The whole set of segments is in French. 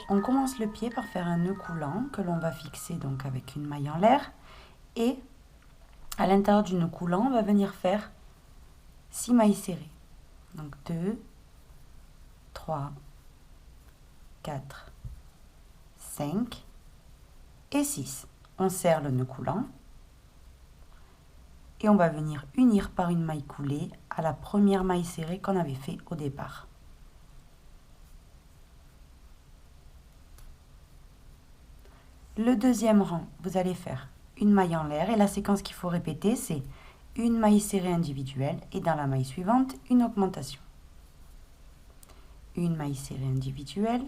on commence le pied par faire un nœud coulant que l'on va fixer donc avec une maille en l'air. Et à l'intérieur du nœud coulant, on va venir faire 6 mailles serrées. Donc 2, 3, 4, 5 et 6. On serre le nœud coulant et on va venir unir par une maille coulée à la première maille serrée qu'on avait fait au départ. Le deuxième rang, vous allez faire une maille en l'air et la séquence qu'il faut répéter, c'est une maille serrée individuelle et dans la maille suivante, une augmentation. Une maille serrée individuelle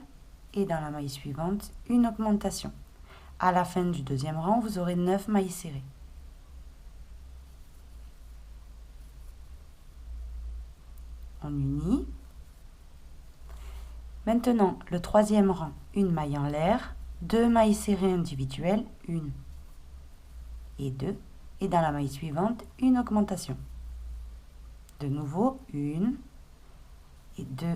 et dans la maille suivante, une augmentation. À la fin du deuxième rang, vous aurez 9 mailles serrées. On unit. Maintenant, le troisième rang, une maille en l'air, 2 mailles serrées individuelles, 1 et 2, et dans la maille suivante, une augmentation. De nouveau, 1 et 2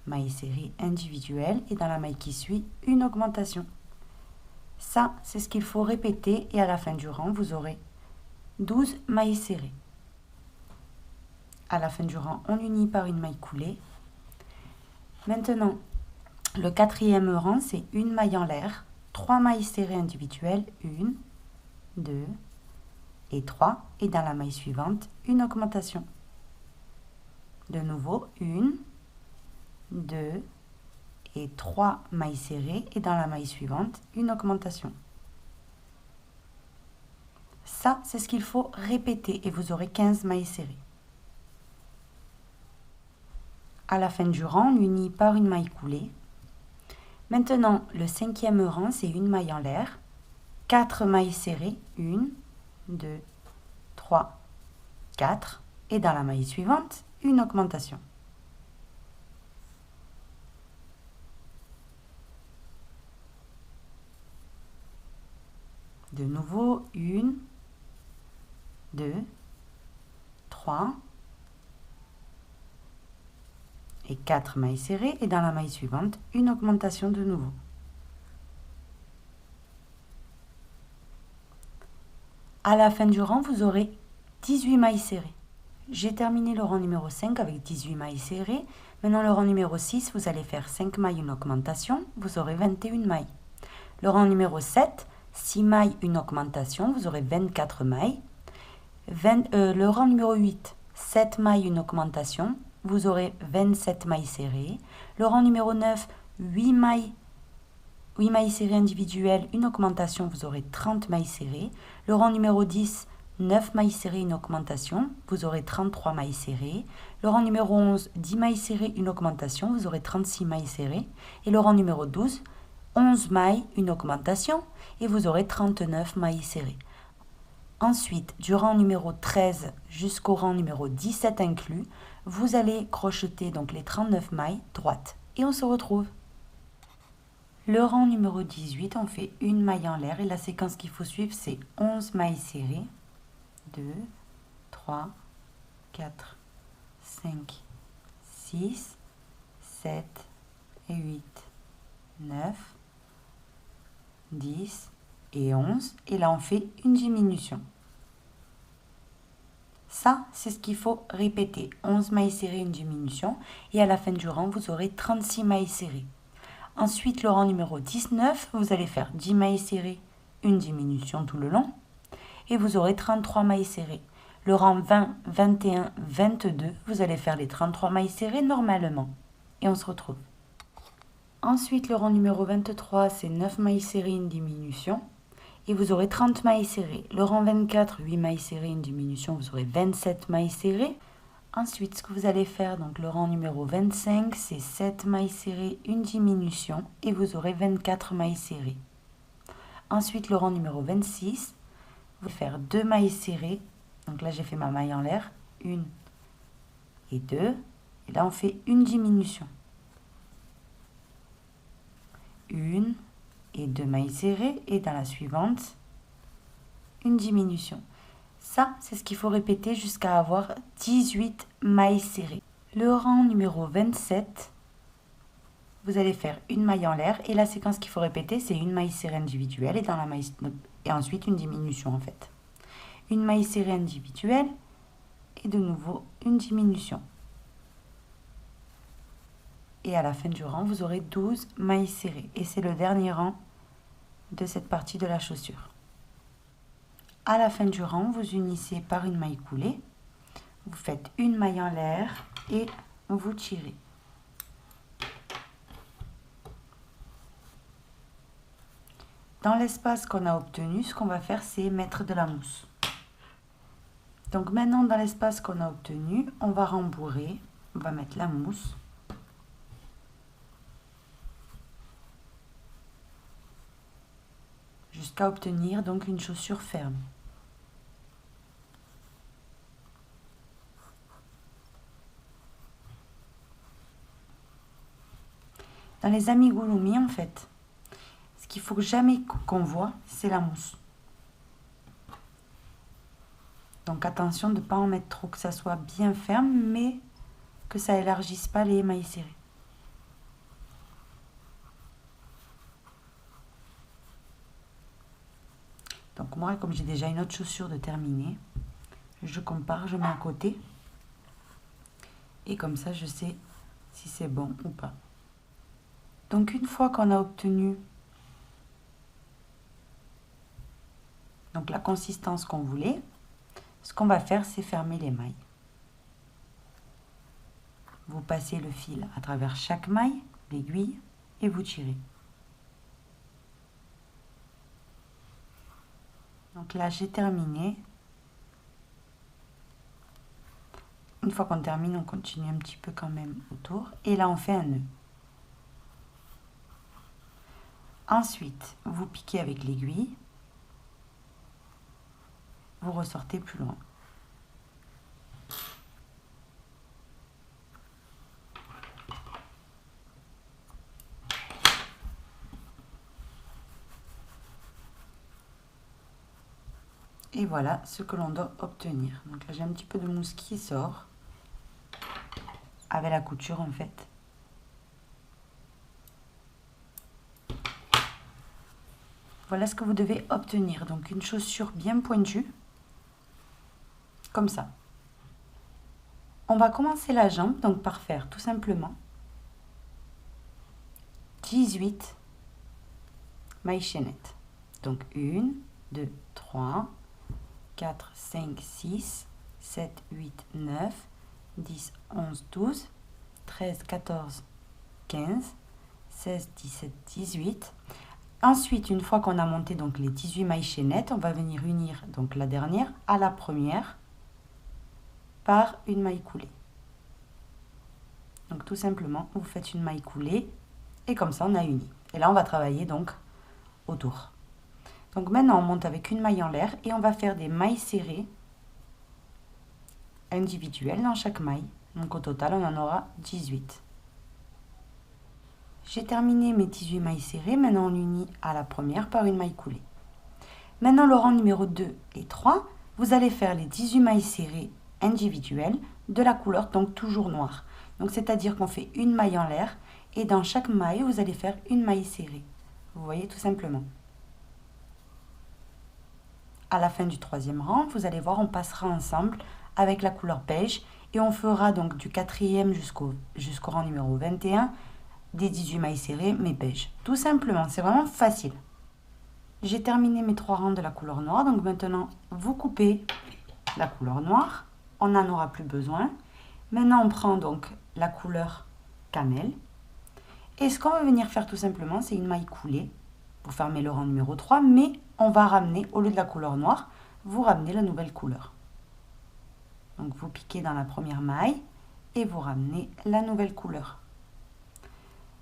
mailles serrées individuelles, et dans la maille qui suit, une augmentation. Ça, c'est ce qu'il faut répéter, et à la fin du rang, vous aurez 12 mailles serrées. À la fin du rang, on unit par une maille coulée. Maintenant, le quatrième rang, c'est une maille en l'air, 3 mailles serrées individuelles, 1, 2 et 3, et dans la maille suivante, une augmentation. De nouveau, 1, 2 et 3 mailles serrées, et dans la maille suivante, une augmentation. Ça, c'est ce qu'il faut répéter, et vous aurez 15 mailles serrées. À la fin du rang, on unit par une maille coulée. Maintenant, le cinquième rang, c'est une maille en l'air, 4 mailles serrées, 1, 2, 3, 4, et dans la maille suivante, une augmentation. De nouveau, 1, 2, 3 et 4 mailles serrées, et dans la maille suivante, une augmentation de nouveau. À la fin du rang, vous aurez 18 mailles serrées. J'ai terminé le rang numéro 5 avec 18 mailles serrées. Maintenant, le rang numéro 6, vous allez faire 5 mailles, une augmentation, vous aurez 21 mailles. Le rang numéro 7, 6 mailles, une augmentation, vous aurez 24 mailles. Le rang numéro 8, 7 mailles, une augmentation, vous aurez 27 mailles serrées. Le rang numéro 9, 8 mailles serrées individuelles, une augmentation, vous aurez 30 mailles serrées. Le rang numéro 10, 9 mailles serrées, une augmentation, vous aurez 33 mailles serrées. Le rang numéro 11, 10 mailles serrées, une augmentation, vous aurez 36 mailles serrées. Et le rang numéro 12, 11 mailles, une augmentation, et vous aurez 39 mailles serrées. Ensuite, du rang numéro 13 jusqu'au rang numéro 17 inclus, vous allez crocheter donc les 39 mailles droites. Et on se retrouve. Le rang numéro 18, on fait une maille en l'air et la séquence qu'il faut suivre, c'est 11 mailles serrées. 2, 3, 4, 5, 6, 7 et 8, 9, 10 et 11. Et là, on fait une diminution. Ça, c'est ce qu'il faut répéter. 11 mailles serrées, une diminution. Et à la fin du rang, vous aurez 36 mailles serrées. Ensuite, le rang numéro 19, vous allez faire 10 mailles serrées, une diminution tout le long. Et vous aurez 33 mailles serrées. Le rang 20, 21, 22, vous allez faire les 33 mailles serrées normalement. Et on se retrouve. Ensuite, le rang numéro 23, c'est 9 mailles serrées, une diminution. Et vous aurez 30 mailles serrées. Le rang 24, 8 mailles serrées, une diminution, vous aurez 27 mailles serrées. Ensuite, ce que vous allez faire, donc le rang numéro 25, c'est 7 mailles serrées, une diminution, et vous aurez 24 mailles serrées. Ensuite, le rang numéro 26, vous allez faire 2 mailles serrées. Donc là, j'ai fait ma maille en l'air, 1 et 2. Et là, on fait une diminution. 1 et 2 mailles serrées, et dans la suivante, une diminution. Ça, c'est ce qu'il faut répéter jusqu'à avoir 18 mailles serrées. Le rang numéro 27, vous allez faire une maille en l'air et la séquence qu'il faut répéter, c'est une maille serrée individuelle et ensuite une diminution en fait. Une maille serrée individuelle et de nouveau une diminution. Et à la fin du rang, vous aurez 12 mailles serrées et c'est le dernier rang de cette partie de la chaussure. À la fin du rang, vous unissez par une maille coulée, vous faites une maille en l'air et vous tirez. Dans l'espace qu'on a obtenu, ce qu'on va faire, c'est mettre de la mousse. Donc maintenant, dans l'espace qu'on a obtenu, on va rembourrer, on va mettre la mousse. Jusqu'à obtenir donc une chaussure ferme. Dans les amigurumi, en fait, ce qu'il faut jamais qu'on voit, c'est la mousse. Donc attention de ne pas en mettre trop, que ça soit bien ferme, mais que ça élargisse pas les mailles serrées. Donc moi, comme j'ai déjà une autre chaussure de terminer, je compare, je mets à côté. Et comme ça, je sais si c'est bon ou pas. Donc une fois qu'on a obtenu donc la consistance qu'on voulait, ce qu'on va faire, c'est fermer les mailles. Vous passez le fil à travers chaque maille, l'aiguille, et vous tirez. Donc là, j'ai terminé. Une fois qu'on termine, on continue un petit peu quand même autour. Et là, on fait un nœud. Ensuite, vous piquez avec l'aiguille. Vous ressortez plus loin. Et voilà ce que l'on doit obtenir. Donc là, j'ai un petit peu de mousse qui sort avec la couture en fait. Voilà ce que vous devez obtenir. Donc une chaussure bien pointue, comme ça. On va commencer la jambe donc par faire tout simplement 18 mailles chaînettes. Donc 1, 2, 3, 4, 5, 6, 7, 8, 9, 10, 11, 12, 13, 14, 15, 16, 17, 18. Ensuite, une fois qu'on a monté donc les 18 mailles chaînettes, on va venir unir donc la dernière à la première par une maille coulée. Donc tout simplement, vous faites une maille coulée et comme ça on a uni. Et là on va travailler donc autour. Donc maintenant on monte avec une maille en l'air et on va faire des mailles serrées individuelles dans chaque maille. Donc au total on en aura 18. J'ai terminé mes 18 mailles serrées, maintenant on unit à la première par une maille coulée. Maintenant le rang numéro 2 et 3, vous allez faire les 18 mailles serrées individuelles de la couleur, donc toujours noire. Donc c'est-à-dire qu'on fait une maille en l'air et dans chaque maille, vous allez faire une maille serrée. Vous voyez tout simplement. À la fin du troisième rang, vous allez voir, on passera ensemble avec la couleur beige et on fera donc du quatrième jusqu'au rang numéro 21 des 18 mailles serrées mais beige. Tout simplement, c'est vraiment facile. J'ai terminé mes 3 rangs de la couleur noire, donc maintenant vous coupez la couleur noire, on n'en aura plus besoin. Maintenant on prend donc la couleur cannelle et ce qu'on va venir faire tout simplement, c'est une maille coulée pour fermer le rang numéro 3, mais on va ramener, au lieu de la couleur noire, vous ramenez la nouvelle couleur. Donc vous piquez dans la première maille et vous ramenez la nouvelle couleur.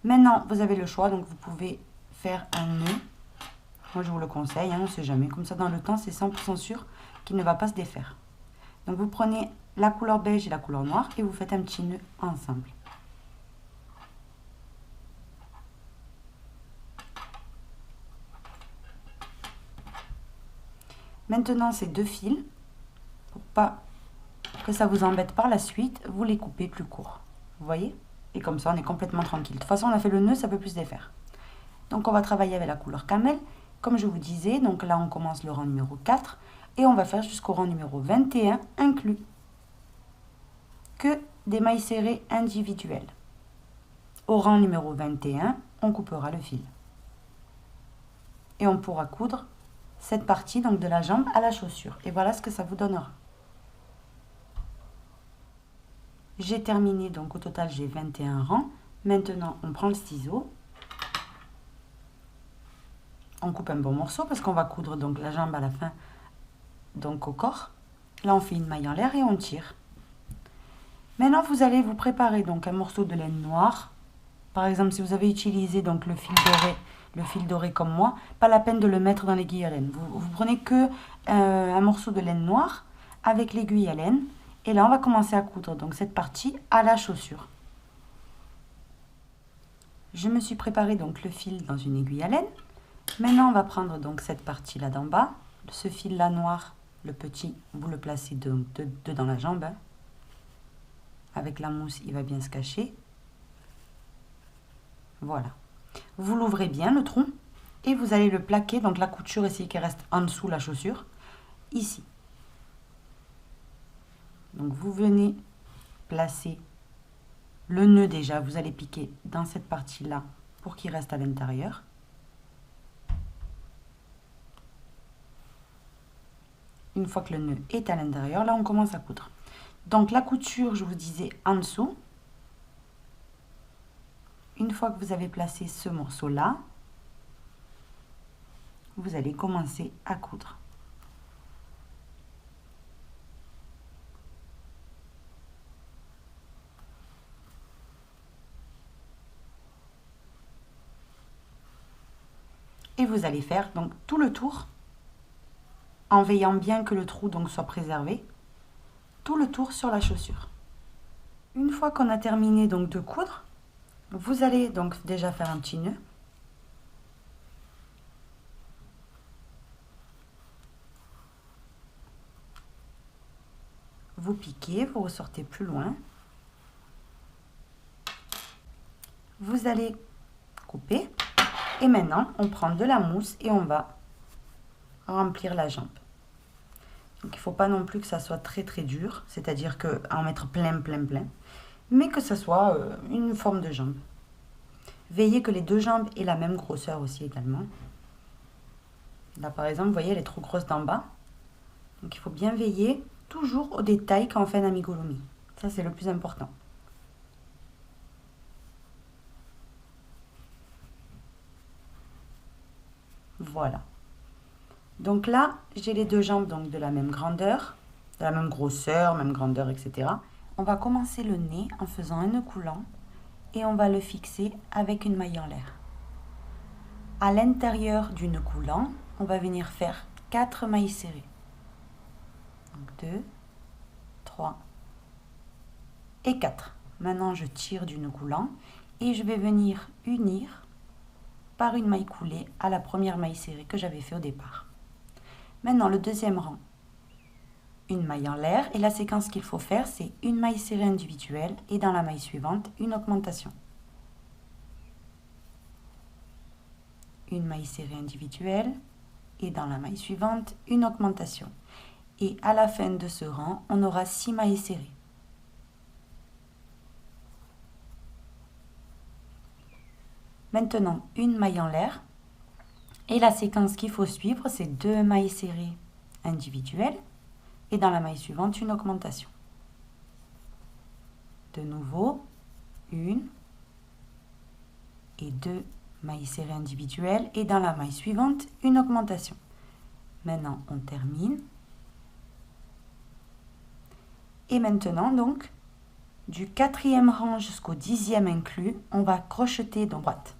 Maintenant, vous avez le choix, donc vous pouvez faire un nœud. Moi, je vous le conseille, hein, on ne sait jamais. Comme ça, dans le temps, c'est 100% sûr qu'il ne va pas se défaire. Donc, vous prenez la couleur beige et la couleur noire et vous faites un petit nœud ensemble. Maintenant, ces deux fils, pour pas que ça vous embête par la suite, vous les coupez plus court. Vous voyez ? Et comme ça, on est complètement tranquille. De toute façon, on a fait le nœud, ça peut plus se défaire. Donc, on va travailler avec la couleur camel. Comme je vous disais, donc là, on commence le rang numéro 4 et on va faire jusqu'au rang numéro 21 inclus que des mailles serrées individuelles. Au rang numéro 21, on coupera le fil. Et on pourra coudre cette partie donc de la jambe à la chaussure. Et voilà ce que ça vous donnera. J'ai terminé, donc au total j'ai 21 rangs. Maintenant, on prend le ciseau. On coupe un bon morceau parce qu'on va coudre donc la jambe à la fin, donc au corps. Là, on fait une maille en l'air et on tire. Maintenant, vous allez vous préparer donc un morceau de laine noire. Par exemple, si vous avez utilisé donc le fil doré comme moi, pas la peine de le mettre dans l'aiguille à laine. Vous prenez que un morceau de laine noire avec l'aiguille à laine. Et là, on va commencer à coudre donc cette partie à la chaussure. Je me suis préparé donc le fil dans une aiguille à laine. Maintenant, on va prendre donc cette partie-là d'en bas. Ce fil-là noir, le petit, vous le placez dedans la jambe. Hein. Avec la mousse, il va bien se cacher. Voilà. Vous l'ouvrez bien, le tronc, et vous allez le plaquer. Donc la couture ici qui reste en dessous la chaussure, ici. Donc vous venez placer le nœud déjà. Vous allez piquer dans cette partie-là pour qu'il reste à l'intérieur. Une fois que le nœud est à l'intérieur, là on commence à coudre. Donc la couture, je vous disais, en dessous. Une fois que vous avez placé ce morceau-là, vous allez commencer à coudre. Et vous allez faire donc tout le tour en veillant bien que le trou donc soit préservé, tout le tour sur la chaussure. Une fois qu'on a terminé donc de coudre, vous allez donc déjà faire un petit nœud. Vous piquez, vous ressortez plus loin. Vous allez couper. Et maintenant, on prend de la mousse et on va remplir la jambe. Donc il ne faut pas non plus que ça soit très très dur, c'est-à-dire qu'en mettre plein, mais que ça soit une forme de jambe. Veillez que les deux jambes aient la même grosseur aussi également. Là par exemple, vous voyez, elle est trop grosse d'en bas. Donc il faut bien veiller toujours aux détails quand on fait un amigurumi. Ça c'est le plus important. Voilà. Donc là, j'ai les deux jambes donc de la même grandeur, de la même grosseur, même grandeur, etc. On va commencer le nez en faisant un nœud coulant et on va le fixer avec une maille en l'air. À l'intérieur du nœud coulant, on va venir faire 4 mailles serrées. Donc 2, 3 et 4. Maintenant, je tire du nœud coulant et je vais venir unir par une maille coulée à la première maille serrée que j'avais fait au départ. Maintenant, le deuxième rang, une maille en l'air. Et la séquence qu'il faut faire, c'est une maille serrée individuelle et dans la maille suivante, une augmentation. Une maille serrée individuelle et dans la maille suivante, une augmentation. Et à la fin de ce rang, on aura 6 mailles serrées. Maintenant, une maille en l'air. Et la séquence qu'il faut suivre, c'est 2 mailles serrées individuelles et dans la maille suivante, une augmentation. De nouveau, 1 et 2 mailles serrées individuelles et dans la maille suivante, une augmentation. Maintenant, on termine. Et maintenant, donc, du 4e rang jusqu'au 10e inclus, on va crocheter dans droite.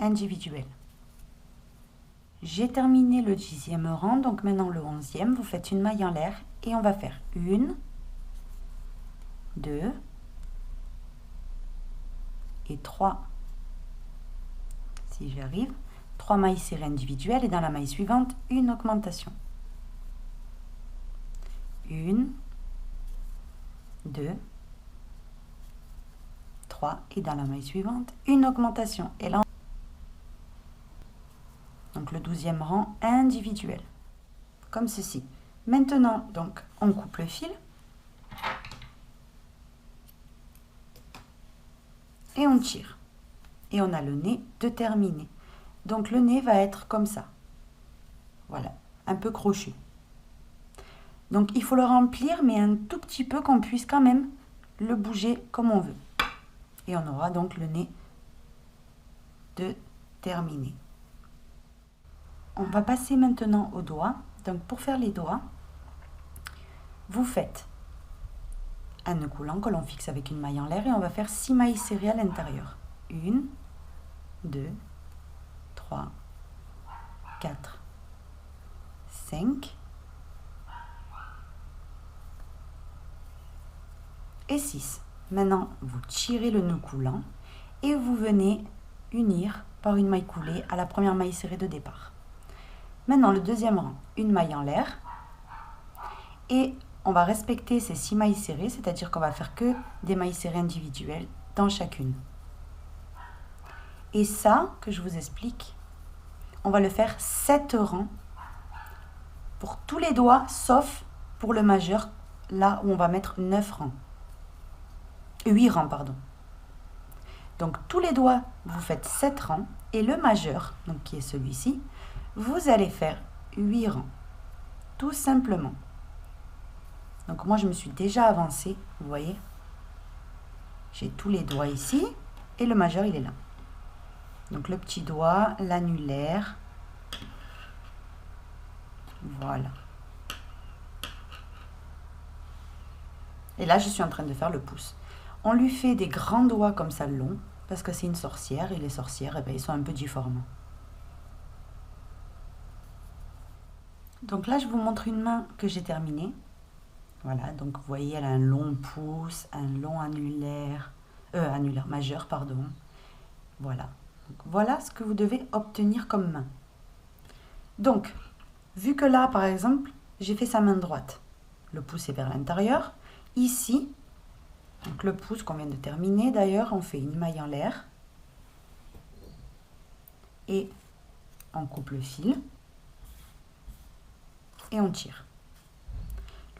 Individuel. J'ai terminé le 10e rang, donc maintenant le 11e, vous faites une maille en l'air et on va faire 1, 2 et 3, si j'y arrive, 3 mailles serrées individuelles et dans la maille suivante, une augmentation. 1, 2, 3 et dans la maille suivante, une augmentation. Et là, donc le 12e rang individuel, comme ceci. Maintenant, donc, on coupe le fil et on tire. Et on a le nez de terminer. Donc le nez va être comme ça. Voilà, un peu crochu. Donc il faut le remplir, mais un tout petit peu qu'on puisse quand même le bouger comme on veut. Et on aura donc le nez de terminer. On va passer maintenant aux doigts. Donc pour faire les doigts, vous faites un nœud coulant que l'on fixe avec une maille en l'air et on va faire 6 mailles serrées à l'intérieur. 1, 2, 3, 4, 5 et 6. Maintenant, vous tirez le nœud coulant et vous venez unir par une maille coulée à la première maille serrée de départ. Maintenant, le deuxième rang, une maille en l'air et on va respecter ces 6 mailles serrées, c'est-à-dire qu'on va faire que des mailles serrées individuelles dans chacune. Et ça, que je vous explique, on va le faire 7 rangs pour tous les doigts, sauf pour le majeur, là où on va mettre 9 rangs. 8 rangs, pardon. Donc tous les doigts, vous faites 7 rangs, et le majeur, donc qui est celui-ci, vous allez faire 8 rangs, tout simplement. Donc moi, je me suis déjà avancée, vous voyez. J'ai tous les doigts ici, et le majeur, il est là. Donc le petit doigt, l'annulaire, voilà. Et là, je suis en train de faire le pouce. On lui fait des grands doigts comme ça longs, parce que c'est une sorcière, et les sorcières, eh bien, ils sont un peu difformes. Donc là, je vous montre une main que j'ai terminée. Voilà, donc vous voyez, elle a un long pouce, un long annulaire majeur, pardon. Voilà. Donc, voilà ce que vous devez obtenir comme main. Donc, vu que là, par exemple, j'ai fait sa main droite, le pouce est vers l'intérieur. Ici, donc le pouce qu'on vient de terminer, d'ailleurs, on fait une maille en l'air. Et on coupe le fil. Et on tire.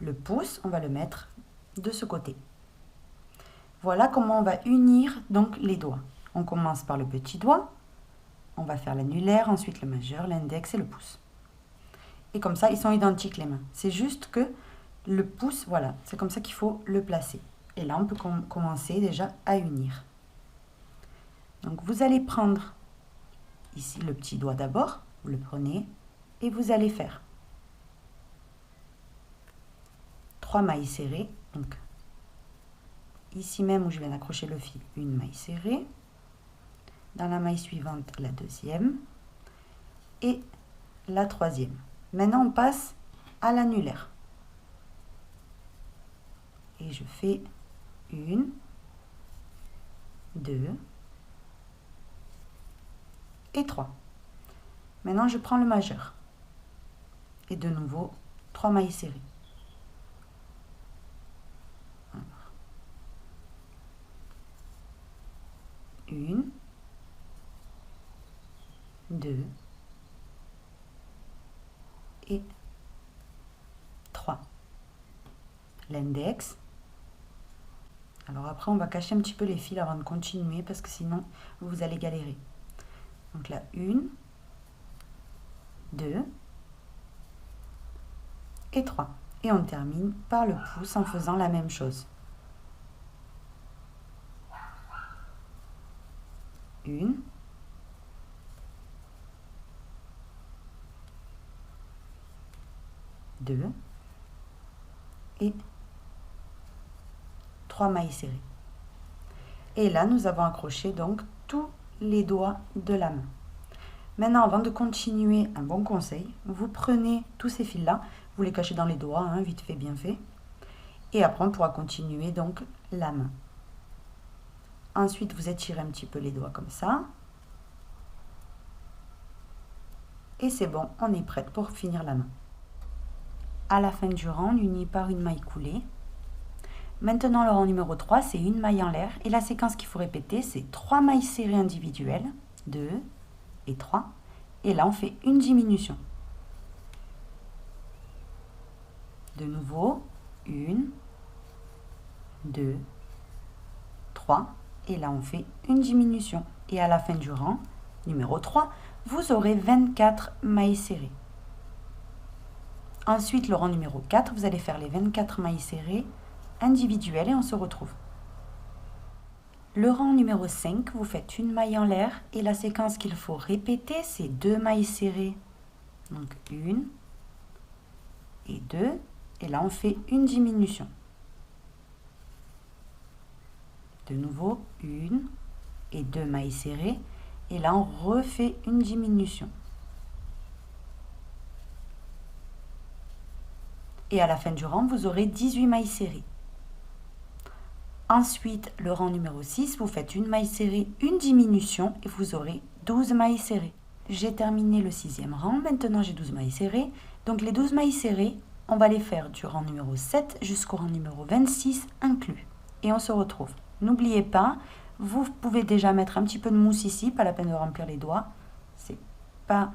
Le pouce, on va le mettre de ce côté. Voilà comment on va unir donc les doigts. On commence par le petit doigt. On va faire l'annulaire, ensuite le majeur, l'index et le pouce. Et comme ça, ils sont identiques les mains. C'est juste que le pouce, voilà, c'est comme ça qu'il faut le placer. Et là, on peut commencer déjà à unir. Donc, vous allez prendre ici le petit doigt d'abord. Vous le prenez et vous allez faire 3 mailles serrées. Donc, ici même où je viens d'accrocher le fil, une maille serrée. Dans la maille suivante, la deuxième. Et la troisième. Maintenant, on passe à l'annulaire. Et je fais 1, 2 et 3. Maintenant, je prends le majeur. Et de nouveau, 3 mailles serrées. Alors, 1, 2 et 3. L'index. Alors après, on va cacher un petit peu les fils avant de continuer parce que sinon, vous allez galérer. Donc là, 1, 2 et 3. Et on termine par le pouce en faisant la même chose. 1, 2 et 3 mailles serrées. Et là, nous avons accroché donc tous les doigts de la main. Maintenant, avant de continuer, un bon conseil, vous prenez tous ces fils-là, vous les cachez dans les doigts, hein, vite fait, bien fait. Et après, on pourra continuer donc la main. Ensuite, vous étirez un petit peu les doigts comme ça. Et c'est bon, on est prête pour finir la main. à la fin du rang, on unit par une maille coulée. Maintenant, le rang numéro 3, c'est une maille en l'air. Et la séquence qu'il faut répéter, c'est 3 mailles serrées individuelles, 2 et 3. Et là, on fait une diminution. De nouveau, 1, 2, 3. Et là, on fait une diminution. Et à la fin du rang, numéro 3, vous aurez 24 mailles serrées. Ensuite, le rang numéro 4, vous allez faire les 24 mailles serrées individuelles et on se retrouve. Le rang numéro 5, vous faites une maille en l'air et la séquence qu'il faut répéter, c'est 2 mailles serrées. Donc 1 et 2. Et là, on fait une diminution. De nouveau, 1 et 2 mailles serrées. Et là, on refait une diminution. Et à la fin du rang, vous aurez 18 mailles serrées. Ensuite, le rang numéro 6, vous faites une maille serrée, une diminution et vous aurez 12 mailles serrées. J'ai terminé le 6e rang, maintenant j'ai 12 mailles serrées. Donc les 12 mailles serrées, on va les faire du rang numéro 7 jusqu'au rang numéro 26 inclus. Et on se retrouve. N'oubliez pas, vous pouvez déjà mettre un petit peu de mousse ici, pas la peine de remplir les doigts. C'est pas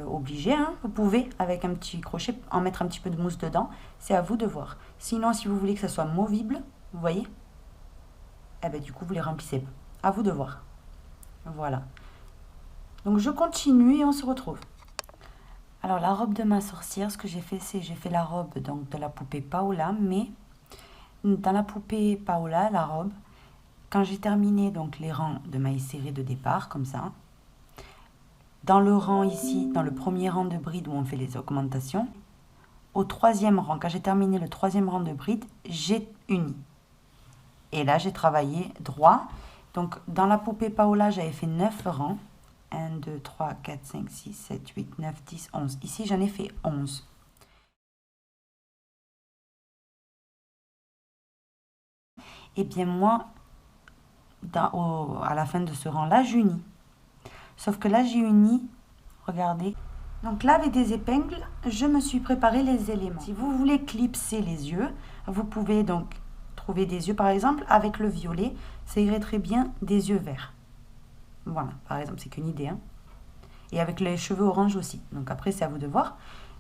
obligé, hein. Vous pouvez avec un petit crochet en mettre un petit peu de mousse dedans, c'est à vous de voir. Sinon, si vous voulez que ça soit movible, vous voyez, eh ben, du coup vous les remplissez pas, à vous de voir. Voilà, donc je continue et on se retrouve. Alors la robe de ma sorcière, ce que j'ai fait, c'est j'ai fait la robe donc de la poupée Paola, mais dans la poupée Paola, la robe, quand j'ai terminé donc les rangs de mailles serrées de départ comme ça, dans le rang ici, dans le premier rang de bride où on fait les augmentations, au 3e rang, quand j'ai terminé le 3e rang de bride, j'ai uni. Et là, j'ai travaillé droit. Donc, dans la poupée Paola, j'avais fait 9 rangs. 1, 2, 3, 4, 5, 6, 7, 8, 9, 10, 11. Ici, j'en ai fait 11. Et bien, moi, à la fin de ce rang-là, j'unis. Sauf que là, j'ai uni, regardez. Donc là, avec des épingles, je me suis préparé les éléments. Si vous voulez clipser les yeux, vous pouvez donc trouver des yeux, par exemple, avec le violet, ça irait très bien des yeux verts. Voilà, par exemple, c'est qu'une idée. Hein. Et avec les cheveux orange aussi. Donc après, c'est à vous de voir.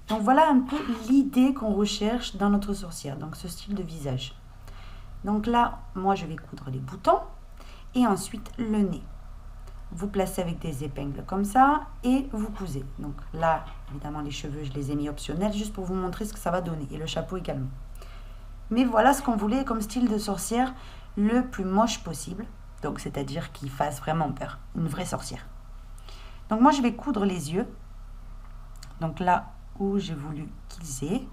Donc voilà un peu l'idée qu'on recherche dans notre sorcière, donc ce style de visage. Donc là, moi, je vais coudre les boutons et ensuite le nez. Vous placez avec des épingles comme ça et vous cousez. Donc là, évidemment, les cheveux, je les ai mis optionnels juste pour vous montrer ce que ça va donner. Et le chapeau également. Mais voilà ce qu'on voulait comme style de sorcière le plus moche possible. Donc c'est-à-dire qu'il fasse vraiment peur. Une vraie sorcière. Donc moi, je vais coudre les yeux. Donc là où j'ai voulu qu'ils aient.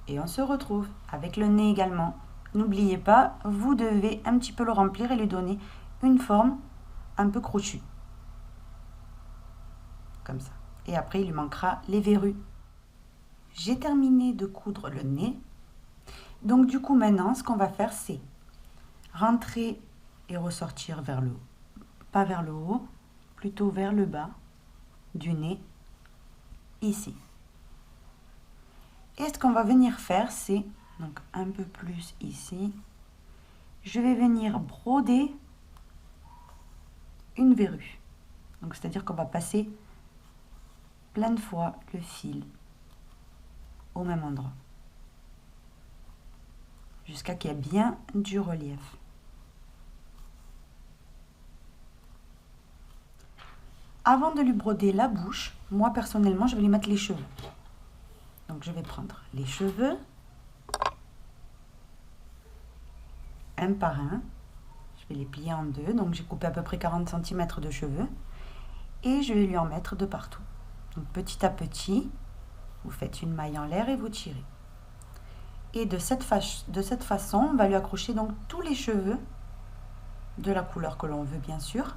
Et on se retrouve avec le nez également. N'oubliez pas, vous devez un petit peu le remplir et lui donner une forme un peu crochue. Comme ça. Et après, il lui manquera les verrues. J'ai terminé de coudre le nez. Donc du coup, maintenant, ce qu'on va faire, c'est rentrer et ressortir vers le haut. Pas vers le haut, plutôt vers le bas du nez, ici. Et ce qu'on va venir faire, c'est, donc un peu plus ici, je vais venir broder une verrue. Donc c'est-à-dire qu'on va passer plein de fois le fil au même endroit. Jusqu'à qu'il y ait bien du relief. Avant de lui broder la bouche, moi personnellement, je vais lui mettre les cheveux. Donc je vais prendre les cheveux, un par un. Je vais les plier en deux. Donc j'ai coupé à peu près 40 cm de cheveux. Et je vais lui en mettre de partout. Donc petit à petit, vous faites une maille en l'air et vous tirez. Et de cette façon, on va lui accrocher donc tous les cheveux de la couleur que l'on veut, bien sûr.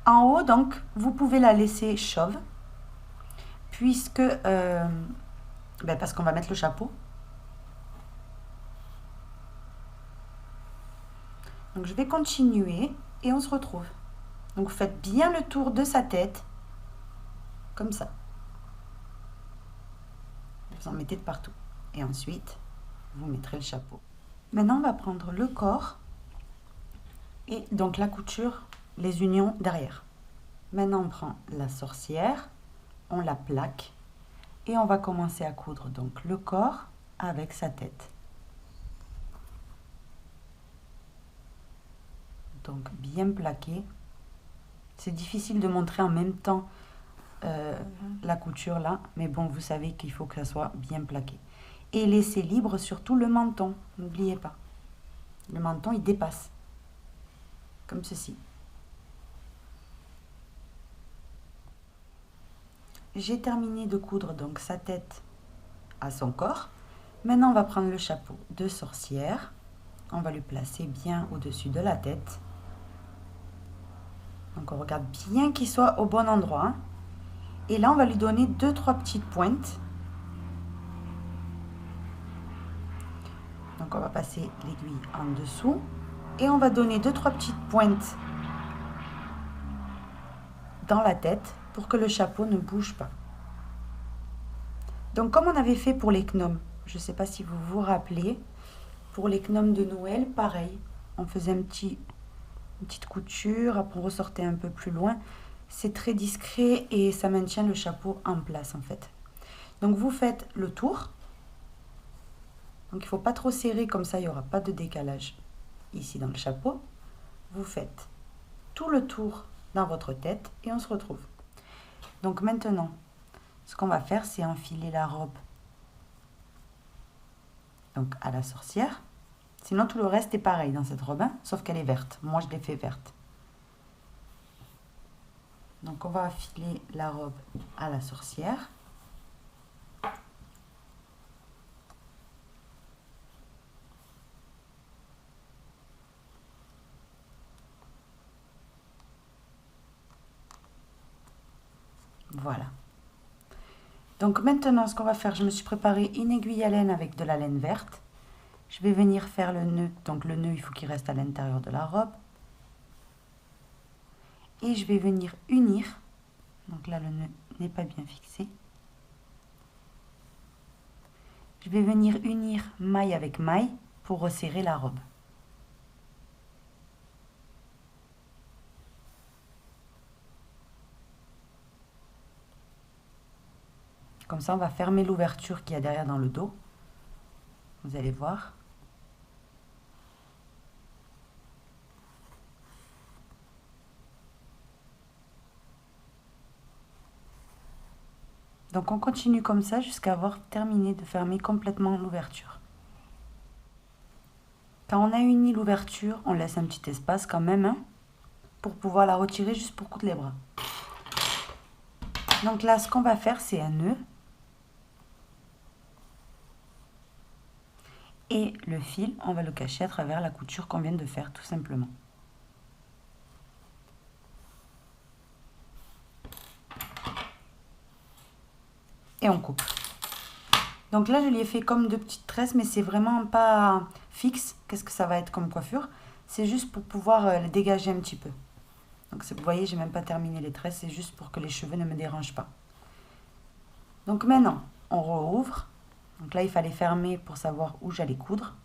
En haut, donc, vous pouvez la laisser chauve, puisque, parce qu'on va mettre le chapeau. Donc, je vais continuer et on se retrouve. Donc, vous faites bien le tour de sa tête, comme ça. Vous en mettez de partout. Et ensuite, vous mettrez le chapeau. Maintenant, on va prendre le corps et donc la couture, les unions derrière. Maintenant, on prend la sorcière, on la plaque et on va commencer à coudre donc le corps avec sa tête. Donc bien plaqué. C'est difficile de montrer en même temps la couture là, mais bon, vous savez qu'il faut que ça soit bien plaqué. Et laissez libre surtout le menton, n'oubliez pas. Le menton, il dépasse, comme ceci. J'ai terminé de coudre donc sa tête à son corps. Maintenant, on va prendre le chapeau de sorcière. On va le placer bien au-dessus de la tête. Donc, on regarde bien qu'il soit au bon endroit. Hein. Et là, on va lui donner 2-3 petites pointes. Donc, on va passer l'aiguille en dessous. Et on va donner 2-3 petites pointes dans la tête pour que le chapeau ne bouge pas. Donc, comme on avait fait pour les gnomes, je ne sais pas si vous vous rappelez, pour les gnomes de Noël, pareil. On faisait une petite couture, après on ressortait un peu plus loin. C'est très discret et ça maintient le chapeau en place en fait. Donc vous faites le tour. Donc il ne faut pas trop serrer, comme ça il n'y aura pas de décalage ici dans le chapeau. Vous faites tout le tour dans votre tête et on se retrouve. Donc maintenant, ce qu'on va faire, c'est enfiler la robe donc à la sorcière. Sinon tout le reste est pareil dans cette robe, hein, sauf qu'elle est verte. Moi je l'ai fait verte. Donc on va enfiler la robe à la sorcière. Voilà. Donc maintenant, ce qu'on va faire, je me suis préparé une aiguille à laine avec de la laine verte. Je vais venir faire le nœud. Donc le nœud, il faut qu'il reste à l'intérieur de la robe. Et je vais venir unir. Donc là, le nœud n'est pas bien fixé. Je vais venir unir maille avec maille pour resserrer la robe. Comme ça, on va fermer l'ouverture qu'il y a derrière dans le dos. Vous allez voir. Donc on continue comme ça jusqu'à avoir terminé de fermer complètement l'ouverture. Quand on a uni l'ouverture, on laisse un petit espace quand même hein, pour pouvoir la retirer juste pour coudre les bras. Donc là, ce qu'on va faire, c'est un nœud. Et le fil, on va le cacher à travers la couture qu'on vient de faire, tout simplement. Et on coupe. Donc là, je lui ai fait comme deux petites tresses, mais c'est vraiment pas fixe. Qu'est-ce que ça va être comme coiffure? C'est juste pour pouvoir le dégager un petit peu. Donc vous voyez, j'ai même pas terminé les tresses, c'est juste pour que les cheveux ne me dérangent pas. Donc maintenant, on rouvre. Donc là, il fallait fermer pour savoir où j'allais coudre.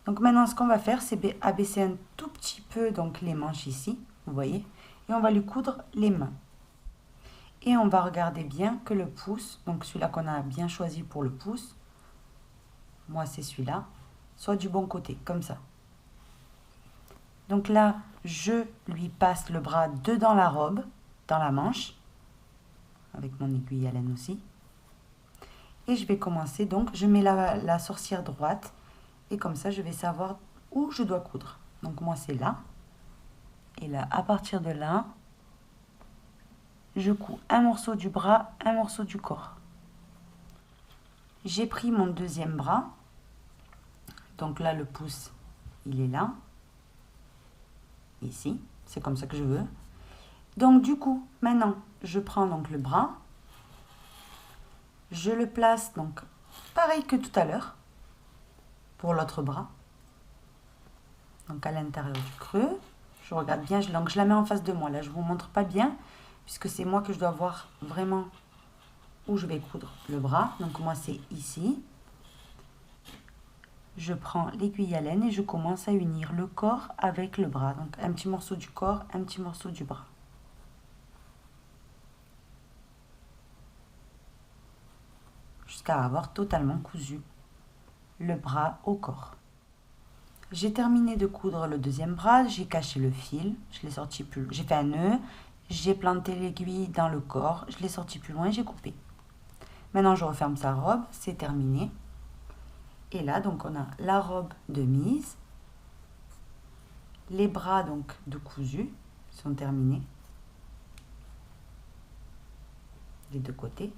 Donc maintenant, ce qu'on va faire, c'est abaisser un tout petit peu donc les manches ici, vous voyez. Et on va lui coudre les mains. Et on va regarder bien que le pouce, donc celui-là qu'on a bien choisi pour le pouce, moi c'est celui-là, soit du bon côté, comme ça. Donc là, je lui passe le bras dedans la robe, dans la manche, avec mon aiguille à laine aussi. Et je vais commencer, donc je mets la sorcière droite, et comme ça je vais savoir où je dois coudre. Donc moi c'est là, et là à partir de là, je couds un morceau du bras, un morceau du corps. J'ai pris mon deuxième bras, donc là le pouce il est là, ici, c'est comme ça que je veux. Donc du coup, maintenant je prends donc le bras, je le place donc pareil que tout à l'heure pour l'autre bras, donc à l'intérieur du creux. Je regarde bien, donc je la mets en face de moi. Là je vous montre pas bien puisque c'est moi que je dois voir vraiment où je vais coudre le bras. Donc moi c'est ici. Je prends l'aiguille à laine et je commence à unir le corps avec le bras. Donc un petit morceau du corps, un petit morceau du bras. Jusqu'à avoir totalement cousu le bras au corps. J'ai terminé de coudre le deuxième bras, j'ai caché le fil, je l'ai sorti plus, j'ai fait un nœud, j'ai planté l'aiguille dans le corps, je l'ai sorti plus loin, j'ai coupé. Maintenant je referme sa robe, c'est terminé. Et là donc on a la robe de mise, les bras donc de cousu sont terminés, les deux côtés.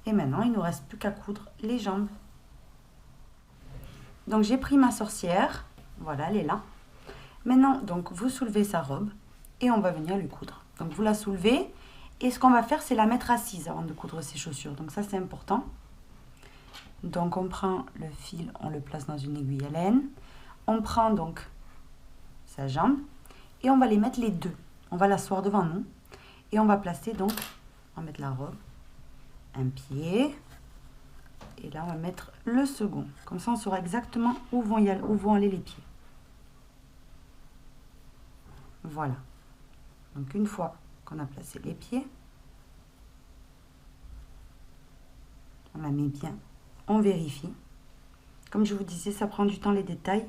Et maintenant il ne nous reste plus qu'à coudre les jambes. Donc j'ai pris ma sorcière, voilà elle est là. Maintenant donc vous soulevez sa robe et on va venir lui coudre. Donc vous la soulevez et ce qu'on va faire c'est la mettre assise avant de coudre ses chaussures. Donc ça c'est important. Donc on prend le fil, on le place dans une aiguille à laine. On prend donc sa jambe et on va les mettre les deux. On va l'asseoir devant nous et on va placer donc, on va mettre la robe, un pied. Et là, on va mettre le second. Comme ça, on saura exactement où vont aller les pieds. Voilà. Donc, une fois qu'on a placé les pieds, on la met bien. On vérifie. Comme je vous disais, ça prend du temps les détails,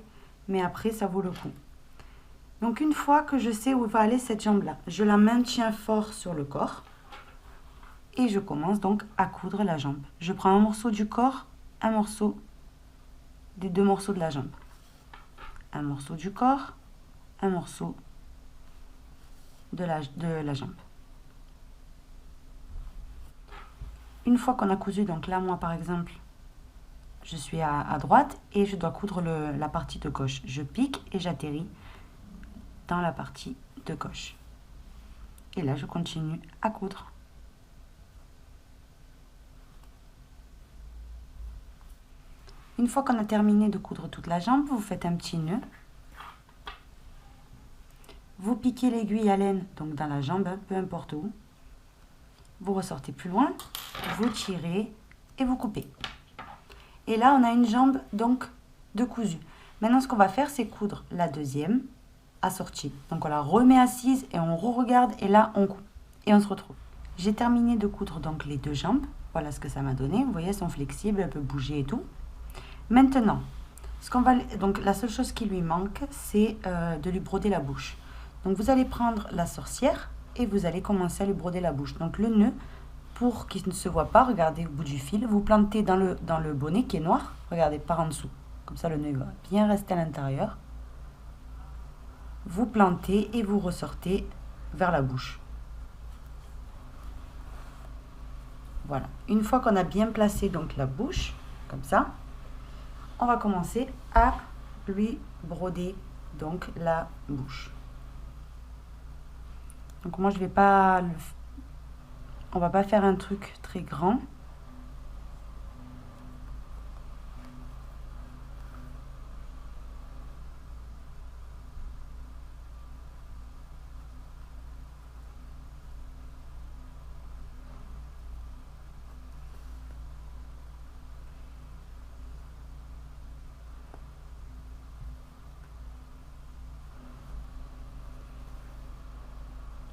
mais après, ça vaut le coup. Donc, une fois que je sais où va aller cette jambe-là, je la maintiens fort sur le corps. Et je commence donc à coudre la jambe. Je prends un morceau du corps, un morceau des deux morceaux de la jambe. Un morceau du corps, un morceau de la jambe. Une fois qu'on a cousu, donc là moi par exemple, je suis à droite et je dois coudre la partie de gauche. Je pique et j'atterris dans la partie de gauche. Et là je continue à coudre. Une fois qu'on a terminé de coudre toute la jambe, vous faites un petit nœud. Vous piquez l'aiguille à laine donc dans la jambe, peu importe où. Vous ressortez plus loin, vous tirez et vous coupez. Et là, on a une jambe donc de cousu. Maintenant, ce qu'on va faire, c'est coudre la deuxième assortie. Donc, on la remet assise et on re-regarde et là, on coupe. Et on se retrouve. J'ai terminé de coudre donc les deux jambes. Voilà ce que ça m'a donné. Vous voyez, elles sont flexibles, elles peuvent bouger et tout. Maintenant, donc la seule chose qui lui manque, c'est de lui broder la bouche. Donc vous allez prendre la sorcière et vous allez commencer à lui broder la bouche. Donc le nœud, pour qu'il ne se voit pas, regardez au bout du fil, vous plantez dans le bonnet qui est noir, regardez par en dessous. Comme ça le nœud va bien rester à l'intérieur. Vous plantez et vous ressortez vers la bouche. Voilà. Une fois qu'on a bien placé donc la bouche, comme ça, on va commencer à lui broder donc la bouche. Donc moi je vais pas, on va pas faire un truc très grand.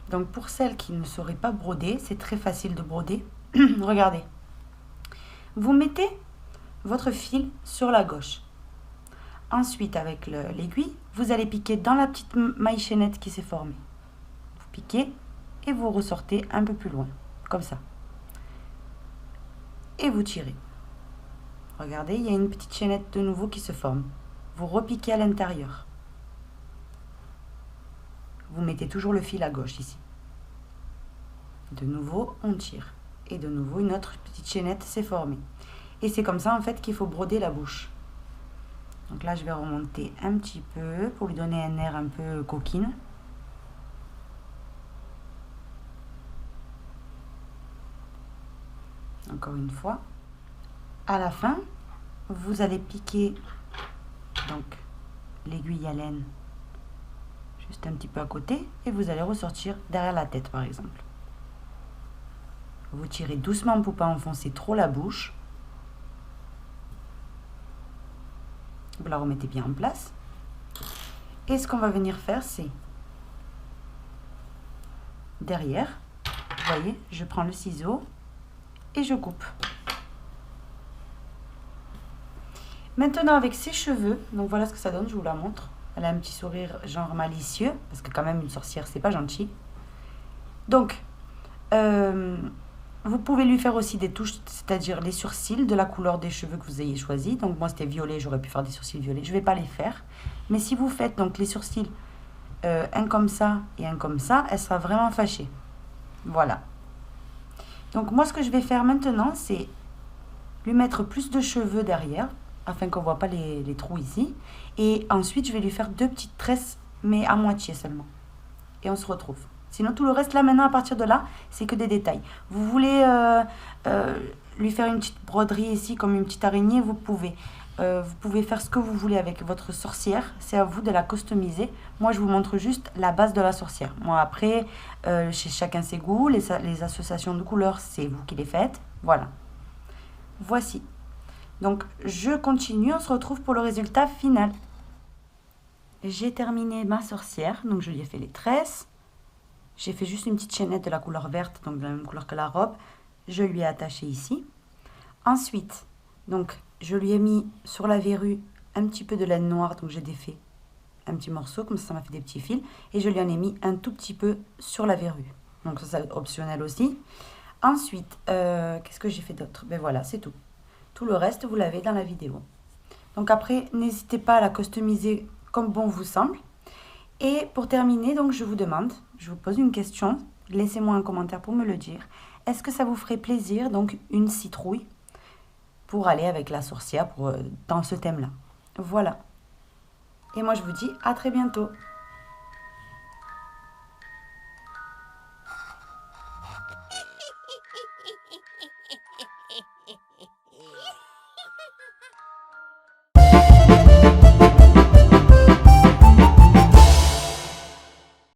Donc pour celles qui ne sauraient pas broder, c'est très facile de broder. Regardez. Vous mettez votre fil sur la gauche. Ensuite, avec l'aiguille, vous allez piquer dans la petite maille chaînette qui s'est formée. Vous piquez et vous ressortez un peu plus loin, comme ça. Et vous tirez. Regardez, il y a une petite chaînette de nouveau qui se forme. Vous repiquez à l'intérieur. Vous mettez toujours le fil à gauche ici. De nouveau, on tire. Et de nouveau, une autre petite chaînette s'est formée. Et c'est comme ça, en fait, qu'il faut broder la bouche. Donc là, je vais remonter un petit peu pour lui donner un air un peu coquine. Encore une fois. À la fin, vous allez piquer donc l'aiguille à laine juste un petit peu à côté et vous allez ressortir derrière la tête par exemple. Vous tirez doucement pour ne pas enfoncer trop la bouche. Vous la remettez bien en place. Et ce qu'on va venir faire, c'est derrière, vous voyez, je prends le ciseau et je coupe. Maintenant, avec ses cheveux, donc voilà ce que ça donne, je vous la montre. Elle a un petit sourire genre malicieux, parce que quand même une sorcière, c'est pas gentil. Donc, vous pouvez lui faire aussi des touches, c'est-à-dire les sourcils de la couleur des cheveux que vous ayez choisi. Donc moi c'était violet, j'aurais pu faire des sourcils violets. Je ne vais pas les faire. Mais si vous faites donc les sourcils un comme ça et un comme ça, elle sera vraiment fâchée. Voilà. Donc moi ce que je vais faire maintenant, c'est lui mettre plus de cheveux derrière, afin qu'on ne voit pas les trous ici. Et ensuite je vais lui faire 2 petites tresses, mais à moitié seulement. Et on se retrouve. Sinon, tout le reste, là, maintenant, à partir de là, c'est que des détails. Vous voulez lui faire une petite broderie ici, comme une petite araignée, vous pouvez. Vous pouvez faire ce que vous voulez avec votre sorcière. C'est à vous de la customiser. Moi, je vous montre juste la base de la sorcière. Moi, après, chez chacun ses goûts. Les associations de couleurs, c'est vous qui les faites. Voilà. Voici. Donc, je continue. On se retrouve pour le résultat final. J'ai terminé ma sorcière. Donc, je lui ai fait les tresses. J'ai fait juste une petite chaînette de la couleur verte, donc de la même couleur que la robe. Je lui ai attaché ici. Ensuite, donc, je lui ai mis sur la verrue un petit peu de laine noire, donc j'ai défait un petit morceau, comme ça m'a fait des petits fils. Et je lui en ai mis un tout petit peu sur la verrue. Donc ça, c'est optionnel aussi. Ensuite, qu'est-ce que j'ai fait d'autre? Ben voilà, c'est tout. Tout le reste, vous l'avez dans la vidéo. Donc après, n'hésitez pas à la customiser comme bon vous semble. Et pour terminer, donc je vous demande, je vous pose une question, laissez-moi un commentaire pour me le dire. Est-ce que ça vous ferait plaisir, donc une citrouille, pour aller avec la sorcière dans ce thème-là? Voilà. Et moi je vous dis à très bientôt.